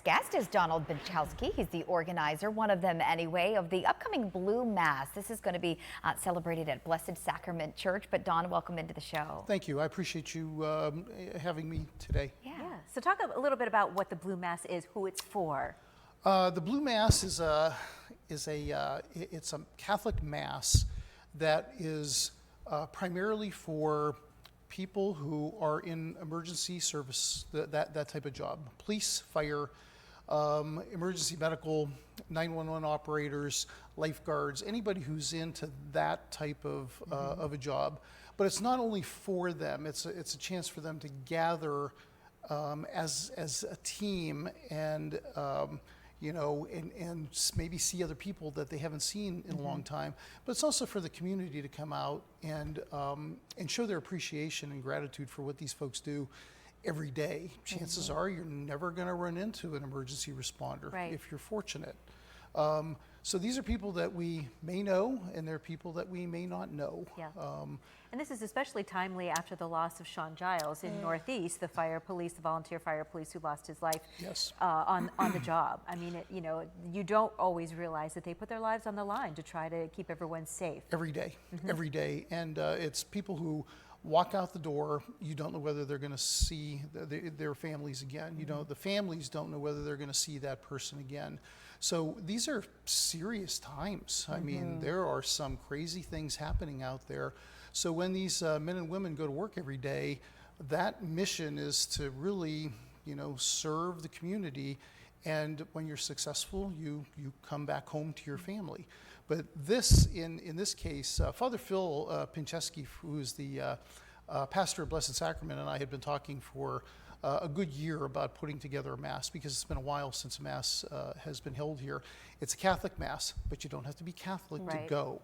next guest is Donald Benczkowski. He's the organizer, one of them anyway, of the upcoming Blue Mass. This is going to be celebrated at Blessed Sacrament Church. But Don, welcome into the show. Thank you. I appreciate you having me today. Yeah. So talk a little bit about what the Blue Mass is, who it's for. The Blue Mass is a Catholic Mass that is primarily for people who are in emergency service, that type of job. Police, fire, emergency medical, 911 operators, lifeguards, anybody who's into that type of a job. But it's not only for them, it's a chance for them to gather as a team and and maybe see other people that they haven't seen in a long time. But it's also for the community to come out and show their appreciation and gratitude for what these folks do every day. Chances are you're never going to run into an emergency responder if you're fortunate. So these are people that we may know, and they're people that we may not know. Yeah. And this is especially timely after the loss of Sean Giles in Northeast, the volunteer fire police who lost his life on the job. I mean, you don't always realize that they put their lives on the line to try to keep everyone safe. Every day, every day. And it's people who walk out the door, you don't know whether they're going to see their families again. The families don't know whether they're going to see that person again. So these are serious times. I mean, there are some crazy things happening out there. So when these men and women go to work every day, that mission is to really, serve the community. And when you're successful, you come back home to your family. But this, in this case, Father Phil Benczkowski, who is the pastor of Blessed Sacrament, and I had been talking for a good year about putting together a Mass, because it's been a while since a Mass has been held here. It's a Catholic Mass, but you don't have to be Catholic to go.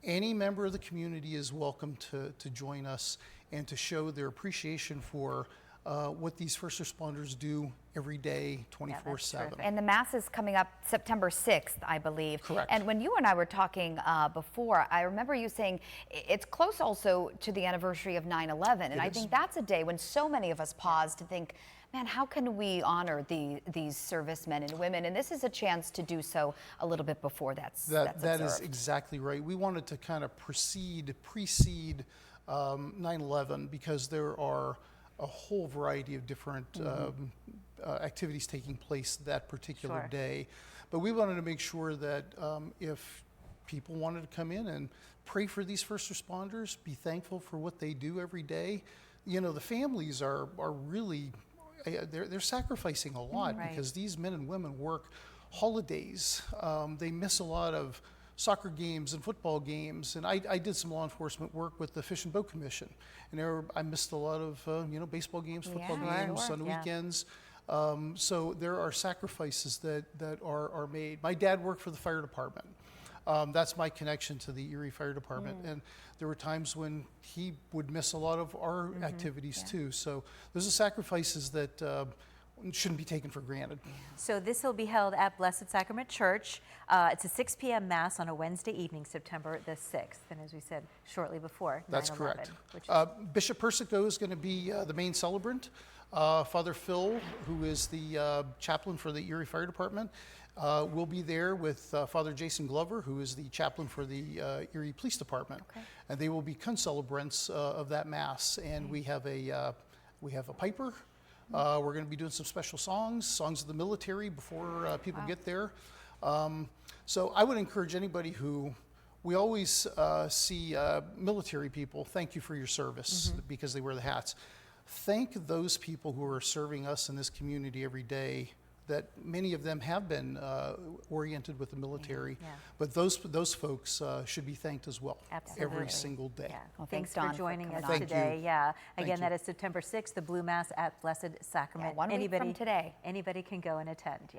Any member of the community is welcome to join us and to show their appreciation for what these first responders do every day, 24/7. And the Mass is coming up September 6th, I believe. Correct. And when you and I were talking before, I remember you saying it's close also to the anniversary of 9/11. And I think that's a day when so many of us pause to think, man, how can we honor these servicemen and women? And this is a chance to do so a little bit before that's That is exactly right. We wanted to kind of precede 9/11 because there are a whole variety of different activities taking place that particular day. But we wanted to make sure that if people wanted to come in and pray for these first responders, be thankful for what they do every day. The families are really, they're sacrificing a lot because these men and women work holidays. They miss a lot of soccer games and football games, and I did some law enforcement work with the Fish and Boat Commission, and I missed a lot of baseball games, football games on the weekends. So there are sacrifices that are made. My dad worked for the fire department. That's my connection to the Erie Fire Department, and there were times when he would miss a lot of our activities too. So those are sacrifices that shouldn't be taken for granted. So this will be held at Blessed Sacrament Church. It's a 6 p.m. Mass on a Wednesday evening, September the 6th. And as we said shortly before, that's correct. Bishop Persico is going to be the main celebrant. Father Phil, who is the chaplain for the Erie Fire Department, will be there with Father Jason Glover, who is the chaplain for the Erie Police Department. And they will be concelebrants of that Mass. And we have a piper. We're going to be doing some special songs of the military before people get there. So I would encourage anybody we always see military people, thank you for your service, because they wear the hats. Thank those people who are serving us in this community every day, that many of them have been oriented with the military, but those folks should be thanked as well. Every single day. Well, thanks for joining us today. Again, that is September 6th, the Blue Mass at Blessed Sacrament. 1 week from today. Anybody can go and attend.